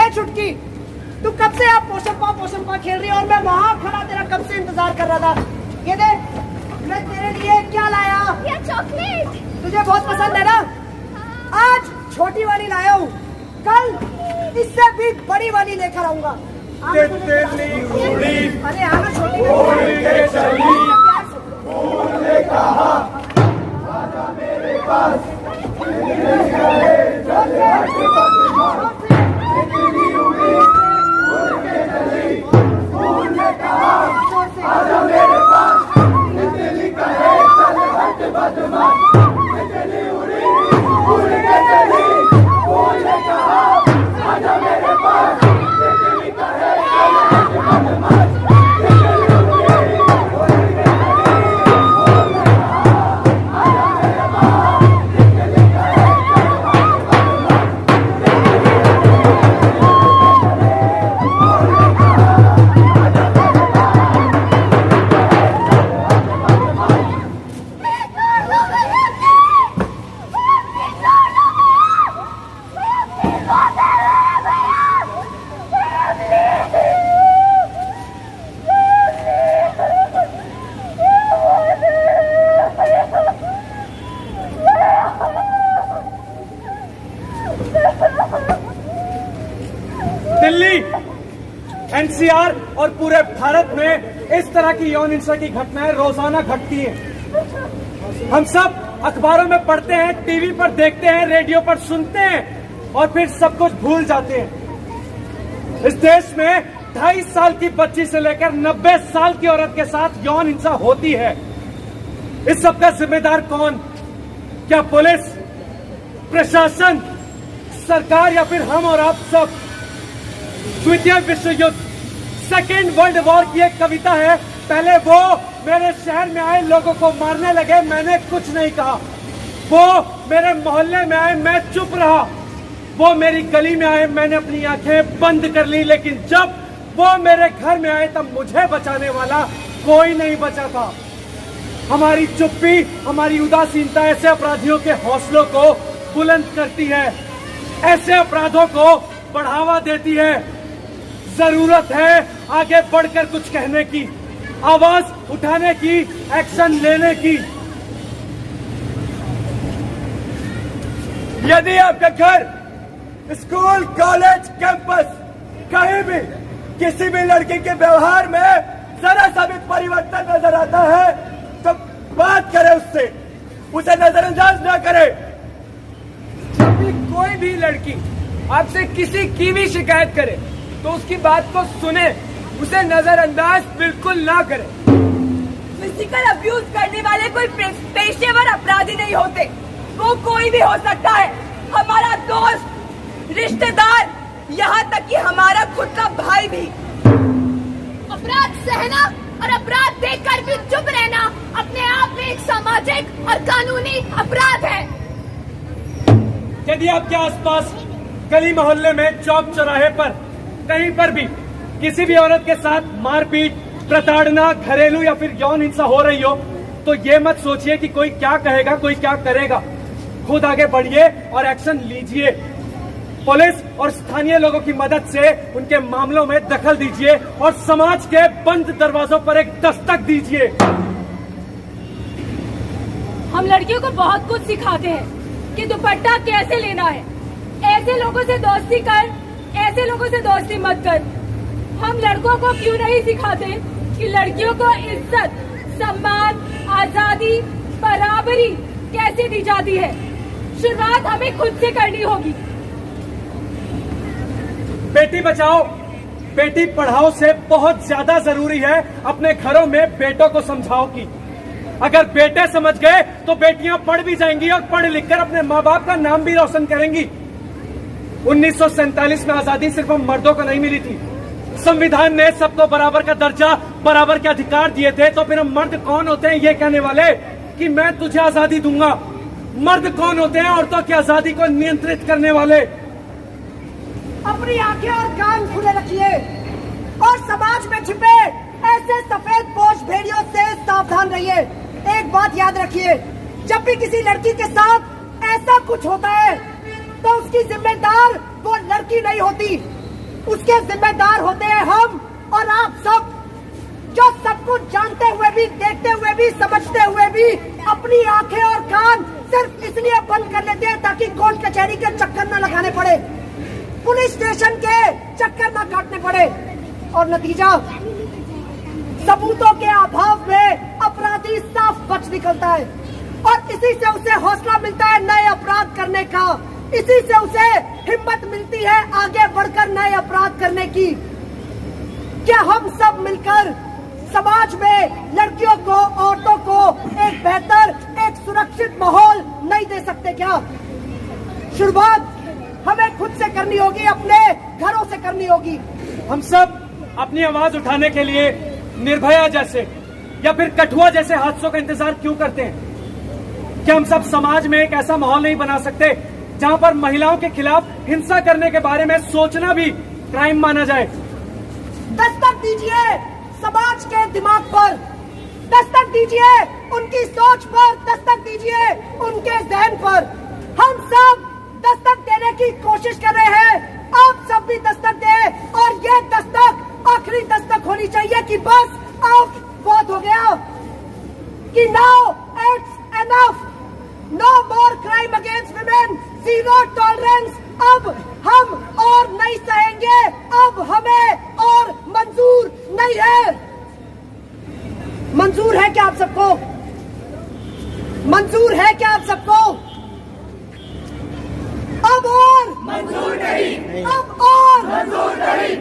छुटकी, तू कब से आप पोषण पा खेल रही है और मैं वहाँ खड़ा तेरा कब से इंतजार कर रहा था। ये देख, मैं तेरे लिए क्या लाया। ये चॉकलेट तुझे बहुत पसंद है ना। आज छोटी वाली लाया हूँ, कल इससे भी बड़ी वाली लेकर आऊंगा। अरे हाँ छोटी दिल्ली, एनसीआर और पूरे भारत में इस तरह की यौन हिंसा की घटनाएं रोजाना घटती हैं। हम सब अखबारों में पढ़ते हैं, टीवी पर देखते हैं, रेडियो पर सुनते हैं और फिर सब कुछ भूल जाते हैं। इस देश में 2.5 साल की बच्ची से लेकर 90 साल की औरत के साथ यौन हिंसा होती है। इस सब का जिम्मेदार कौन? क्या पुलिस, प्रशासन, सरकार या फिर हम और आप सब? द्वितीय विश्व युद्ध, सेकेंड वर्ल्ड वॉर की एक कविता है। पहले वो मेरे शहर में आए, लोगों को मारने लगे, मैंने कुछ नहीं कहा। वो मेरे मोहल्ले में आए, मैं चुप रहा। वो मेरी गली में आए, मैंने अपनी आंखें बंद कर ली। लेकिन जब वो मेरे घर में आए तब मुझे बचाने वाला कोई नहीं बचा था। हमारी चुप्पी, हमारी उदासीनता ऐसे अपराधियों के हौसलों को बुलंद करती है, ऐसे अपराधों को बढ़ावा देती है। जरूरत है आगे बढ़कर कुछ कहने की, आवाज उठाने की, एक्शन लेने की। यदि आपका घर, स्कूल, कॉलेज, कैंपस, कहीं भी किसी भी लड़की के व्यवहार में जरा सा भी परिवर्तन नजर आता है तो बात करें उससे, उसे नजरअंदाज ना करें। जब भी कोई भी लड़की आपसे किसी की भी शिकायत करे तो उसकी बात को सुने, उसे नजरअंदाज बिल्कुल ना करें। फिजिकल अब्यूज करने वाले कोई पेशेवर अपराधी नहीं होते, वो कोई भी हो सकता है। हमारा दोस्त, रिश्तेदार, यहाँ तक कि हमारा खुद का भाई भी। अपराध सहना और अपराध देखकर भी चुप रहना अपने आप में एक सामाजिक और कानूनी अपराध है। यदि आपके आसपास गली मोहल्ले में, चौक चौराहे पर, कहीं पर भी किसी भी औरत के साथ मारपीट, प्रताड़ना, घरेलू या फिर यौन हिंसा हो रही हो तो ये मत सोचिए कि कोई क्या कहेगा, कोई क्या करेगा। खुद आगे बढ़िए और एक्शन लीजिए। पुलिस और स्थानीय लोगों की मदद से उनके मामलों में दखल दीजिए और समाज के बंद दरवाजों पर एक दस्तक दीजिए। हम लड़कियों को बहुत कुछ सिखाते हैं कि दुपट्टा कैसे लेना है। ऐसे लोगों से दोस्ती कर, ऐसे लोगों से दोस्ती मत कर। हम लड़कों को क्यों नहीं सिखाते कि लड़कियों को इज्जत, सम्मान, आजादी, बराबरी कैसे दी जाती है। शुरुआत हमें खुद से करनी होगी। बेटी बचाओ, बेटी पढ़ाओ से बहुत ज्यादा जरूरी है अपने घरों में बेटों को समझाओ कि अगर बेटे समझ गए तो बेटियां पढ़ भी जाएंगी और पढ़ लिखकर अपने माँ बाप का नाम भी रोशन करेंगी। 1947 में आजादी सिर्फ हम मर्दों को नहीं मिली थी। संविधान ने सबको बराबर का दर्जा, बराबर के अधिकार दिए थे। तो फिर हम मर्द कौन होते हैं ये कहने वाले कि मैं तुझे आजादी दूंगा? मर्द कौन होते हैं औरतों की आजादी को नियंत्रित करने वाले? अपनी आंखें और कान खुले रखिए और समाज में छिपे ऐसे सफेद पोश भेड़ियों से सावधान रहिए। एक बात याद रखिए, जब भी किसी लड़की के साथ ऐसा कुछ होता है तो उसकी जिम्मेदार वो लड़की नहीं होती, उसके जिम्मेदार होते हैं हम और आप सब, जो सब कुछ जानते हुए भी, देखते हुए भी, समझते हुए भी अपनी आंखें और कान सिर्फ इसलिए बंद कर लेते हैं ताकि कोर्ट कचहरी के चक्कर न लगाने पड़े, पुलिस स्टेशन के चक्कर न काटने पड़े। और नतीजा, सबूतों के अभाव में अपराधी साफ बच निकलता है और इसी से उसे हौसला मिलता है नए अपराध करने का, इसी से उसे हिम्मत मिलती है आगे बढ़कर नए अपराध करने की। क्या हम सब मिलकर समाज में लड़कियों को, औरतों को एक बेहतर, एक सुरक्षित माहौल नहीं दे सकते क्या? शुरुआत हमें खुद से करनी होगी, अपने घरों से करनी होगी। हम सब अपनी आवाज उठाने के लिए निर्भया जैसे या फिर कठुआ जैसे हादसों का इंतजार क्यों करते हैं? क्या हम सब समाज में एक ऐसा माहौल नहीं बना सकते जहां पर महिलाओं के खिलाफ हिंसा करने के बारे में सोचना भी क्राइम माना जाए? दस्तक दीजिए समाज के दिमाग पर, दस्तक दीजिए उनकी सोच पर, दस्तक दीजिए उनके जहन पर। हम सब दस्तक देने की कोशिश कर रहे हैं, आप सब भी दस्तक दें और ये दस्तक आखिरी दस्तक होनी चाहिए कि बस अब बहुत हो गया, कि now it's enough, no more crime against women, zero tolerance. अब हम और नहीं सहेंगे, अब हमें और मंजूर नहीं है। मंजूर है क्या आप सबको? मंजूर है क्या आप सबको? अब और मंजूर नहीं, अब और मंजूर नहीं।